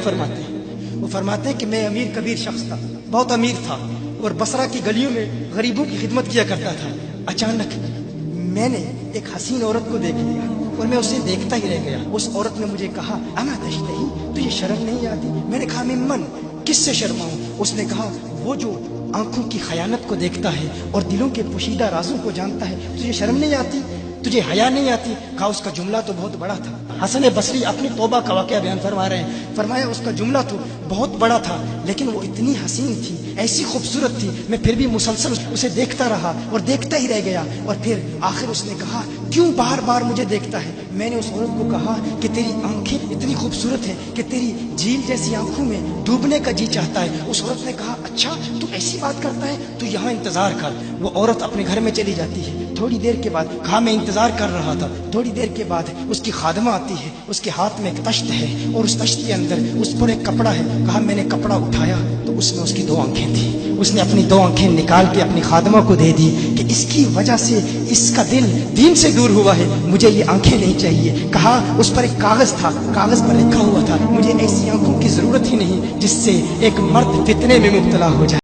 فرماتے ہیں، وہ فرماتے ہیں کہ میں امیر کبیر شخص تھا، بہت امیر تھا اور بصرہ کی گلیوں میں غریبوں کی خدمت کیا کرتا تھا۔ اچانک میں نے ایک حسین عورت کو دیکھ لیا اور میں اسے دیکھتا ہی رہ گیا۔ اس عورت نے مجھے کہا اما تشتہی، تجھے شرم نہیں آتی؟ میں نے کہا ممن، کس سے شرماؤں؟ اس نے کہا وہ جو آنکھوں کی خیانت کو دیکھتا ہے اور دلوں کے پوشیدہ رازوں کو جانتا ہے، تجھے شرم نہیں آتی؟ تجھے حیا نہیں آتی؟ کہا اس کا جملہ تو بہت بڑا تھا۔ حسن بصری اپنی توبہ کا واقعہ بیان فرما رہے ہیں، فرمایا اس کا جملہ تو بہت بڑا تھا لیکن وہ اتنی حسین تھی، ایسی خوبصورت تھی، میں پھر بھی مسلسل اسے دیکھتا رہا اور دیکھتا ہی رہ گیا۔ اور پھر آخر اس نے کہا کیوں بار بار مجھے دیکھتا ہے؟ میں نے اس عورت کو کہا کہ تیری آنکھیں اتنی خوبصورت ہیں کہ تیری جھیل جیسی آنکھوں میں ڈوبنے کا جی چاہتا ہے۔ اس عورت نے کہا اچھا تو ایسی بات کرتا ہے، تو یہاں انتظار کر۔ وہ عورت اپنے گھر میں چلی جاتی ہے۔ تھوڑی دیر کے بعد کہا میں انتظار کر رہا تھا۔ تھوڑی دیر کے بعد اس کی خادمہ آتی ہے، اس کے ہاتھ میں ایک تشت ہے اور اس تشت کے اندر اس پر ایک کپڑا ہے۔ کہا میں نے کپڑا اٹھایا تو اس میں اس کی 2 آنکھیں تھیں۔ اس نے اپنی 2 آنکھیں نکال کے اپنی خادمہ کو دے دی کہ اس کی وجہ سے اس کا دل دین سے دور ہوا ہے، مجھے یہ آنکھیں نہیں چاہیے۔ کہا اس پر ایک کاغذ تھا، کاغذ پر لکھا ہوا تھا مجھے ایسی آنکھوں کی ضرورت ہی نہیں جس سے ایک مرد فتنے میں مبتلا ہو جائے۔